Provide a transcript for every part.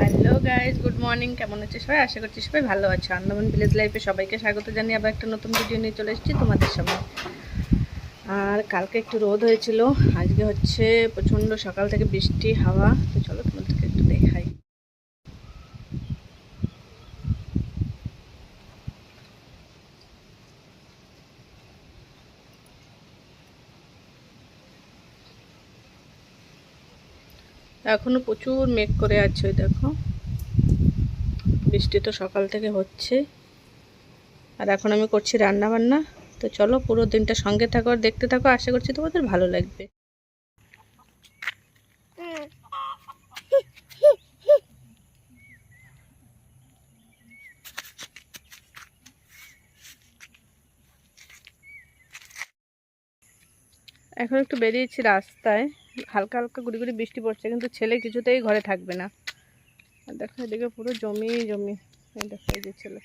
Hello guys, good morning. কেমন আছে সবাই? আশা করছি সবাই ভালো আছে। আন্দামান ভিলেজ লাইফে সবাইকে স্বাগত জানিয়ে আবার একটা নতুন ভিডিও নিয়ে চলে এসেছি তোমাদের সামনে। আর কালকে একটু রোদ হয়েছিল, আজকে হচ্ছে প্রচণ্ড সকাল থেকে বৃষ্টি হাওয়া। তো চলো তোমাদেরকে একটু দেখাই। এখনো প্রচুর মেঘ করে আছে, ওই দেখো বৃষ্টি তো সকাল থেকে হচ্ছে। আর এখন আমি করছি রান্না বান্না। তো চলো পুরো দিনটা সঙ্গে থাকো আর দেখতে থাকো, আশা করছি তোমাদের ভালো লাগবে। এখন একটু বেরিয়েছি রাস্তায়, হালকা হালকা গুড়ি গুড়ি বৃষ্টি পড়ছে, কিন্তু ছেলে কিছুতেই ঘরে থাকবে না। আর দেখো এদিকে পুরো জমি জমি। এই দেখো এই যে ছেলে,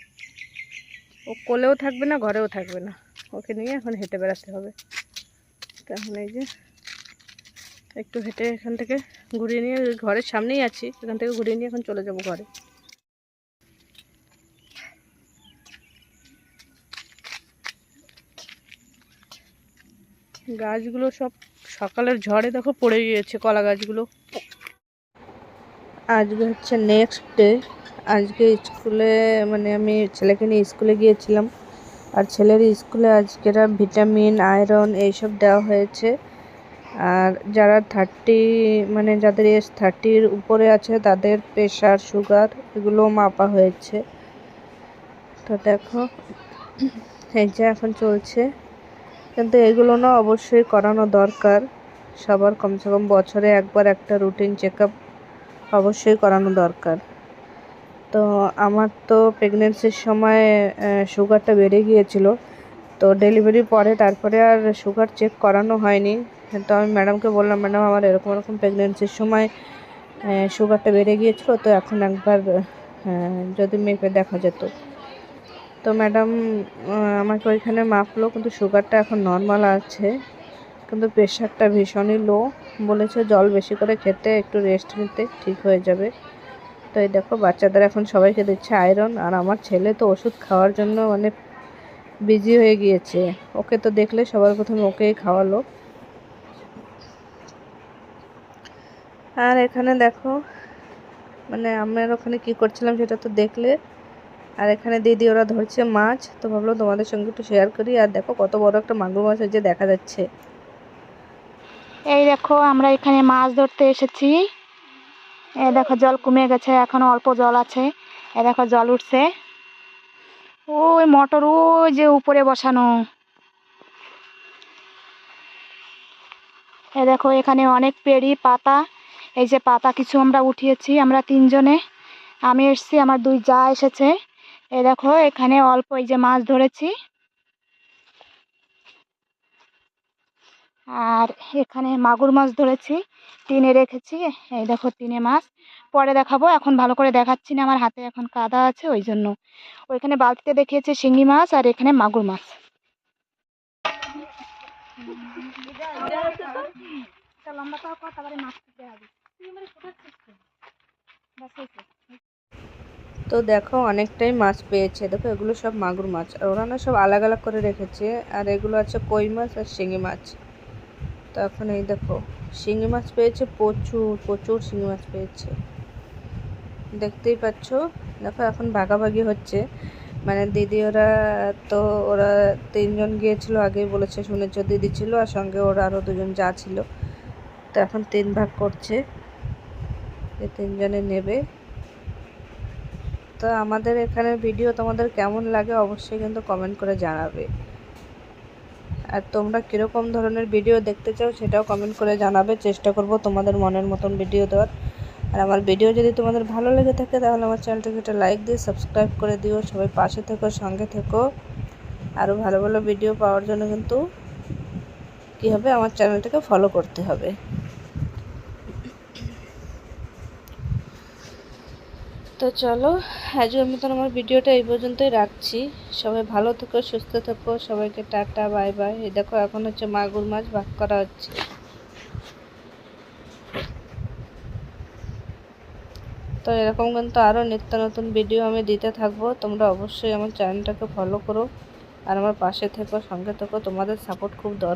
ও কোলেও থাকবে না ঘরেও থাকবে না, ওকে নিয়ে এখন হেঁটে বেড়াতে হবে। তো এখন এই যে একটু হেঁটে এখান থেকে ঘুরিয়ে নিয়ে, ঘরের সামনেই আছি, এখান থেকে ঘুরিয়ে নিয়ে এখন চলে যাব ঘরে। গাছগুলো সব সকালের ঝড়ে দেখো পড়ে গিয়েছে, কলা গাছগুলো। আজকে হচ্ছে নেক্সট ডে। আজকে স্কুলে মানে আমি ছেলেকে নিয়ে স্কুলে গিয়েছিলাম, আর ছেলের স্কুলে আজকের ভিটামিন আয়রন এইসব দেওয়া হয়েছে। আর যারা মানে যাদের এজ 30-র উপরে আছে তাদের প্রেশার সুগার এগুলো মাপা হয়েছে। তো দেখো এই যে এখন চলছে, কিন্তু এগুলো না অবশ্যই করানো দরকার সবার, কমসে কম বছরে একবার একটা রুটিন চেক আপ অবশ্যই করানো দরকার। তো আমার তো প্রেগনেন্সির সময় সুগারটা বেড়ে গিয়েছিল, তো ডেলিভারি পরে তারপরে আর সুগার চেক করানো হয়নি। তো আমি ম্যাডামকে বললাম, ম্যাডাম আমার এরকম এরকম প্রেগনেন্সির সময় সুগারটা বেড়ে গিয়েছিল, তো এখন একবার যদি মেপে দেখা যেত। তো ম্যাডাম আমাকে ওইখানে মাপলো, কিন্তু সুগারটা এখন নর্মাল আছে, কিন্তু প্রেশারটা ভীষণই লো। বলেছে জল বেশি করে খেতে, একটু রেস্ট নিতে, ঠিক হয়ে যাবে। তো এই দেখো বাচ্চাদের এখন সবাইকে দিচ্ছে আয়রন, আর আমার ছেলে তো ওষুধ খাওয়ার জন্য মানে বিজি হয়ে গিয়েছে। ওকে তো দেখলে সবার প্রথমে ওকেই খাওয়ালো। আর এখানে দেখো মানে আমার ওখানে কি করছিলাম সেটা তো দেখলে। আর এখানে দিদি ওরা ধরছে মাছ, তো ভাবলো তোমাদের সঙ্গে একটু শেয়ার করি। আর দেখো কত বড় একটা মাগুর মাছ যে দেখা যাচ্ছে। এই দেখো আমরা এখানে মাছ ধরতে এসেছি। এই দেখো জল কমে গেছে, এখন অল্প জল আছে। এই দেখো জল উঠছে, ওই মোটর ওই যে উপরে বসানো। এই দেখো এখানে অনেক পেড়ি পাতা, এই যে পাতা কিছু আমরা উঠিয়েছি, আমরা 3 জনে। আমি এসেছি, আমার 2 জা এসেছে। এই দেখো এখানে অল্প এই যে মাছ ধরেছি। আর এখানে মাগুর মাছ ধরেছি, টিনে রেখেছি। এই দেখো টিনে মাছ, পরে দেখাবো, এখন ভালো করে দেখাচ্ছি না, আমার হাতে এখন কাদা আছে ওই জন্য। ওইখানে বালতিতে দেখিয়েছে শিঙি মাছ, আর এখানে মাগুর মাছ। তো দেখো অনেকটাই মাছ পেয়েছে, দেখো এগুলো সব মাগুর মাছ, আর ওরা না সব আলাদা আলাদা করে রেখেছে। আর এগুলো আছে কই মাছ আর শিঙি মাছ। তো এখন এই দেখো শিঙি মাছ পেয়েছে, প্রচুর প্রচুর শিঙি মাছ পেয়েছে, দেখতেই পাচ্ছ। দেখো এখন ভাগাভাগি হচ্ছে, মানে দিদি ওরা, তো ওরা 3 জন গিয়েছিল, আগেই বলেছে শুনেছ, দিদি ছিল আর সঙ্গে ওরা আরও 2 জন যা ছিল। তো এখন 3 ভাগ করছে, যে 3 জনে নেবে। তো আমাদের এখানে ভিডিও তোমাদের কেমন লাগে অবশ্যই কিন্তু কমেন্ট করে জানাবে। আর তোমরা কীরকম ধরনের ভিডিও দেখতে চাও সেটাও কমেন্ট করে জানাবে, চেষ্টা করব তোমাদের মনের মতন ভিডিও দেওয়ার। আর আমার ভিডিও যদি তোমাদের ভালো লেগে থাকে তাহলে আমার চ্যানেলটাকে একটা লাইক দিয়ে সাবস্ক্রাইব করে দিও। সবাই পাশে থেকো, সঙ্গে থেকো। আরও ভালো ভালো ভিডিও পাওয়ার জন্য কিন্তু কী হবে, আমার চ্যানেলটাকে ফলো করতে হবে। তো চলো আজকের মতন আমার ভিডিওটা এই পর্যন্তই রাখছি। সবাই ভালো থেকো, সুস্থ থেকো, সবাইকে টাটা, বাই বাই। এই দেখো এখন হচ্ছে মাগুর মাছ ভাগ করা হচ্ছে। তো তো এরকম কিন্তু আরও নিত্য নতুন ভিডিও আমি দিতে থাকবো। তোমরা অবশ্যই আমার চ্যানেলটাকে ফলো করো আর আমার পাশে থেকো, সঙ্গে থেকো। তোমাদের সাপোর্ট খুব দরকার।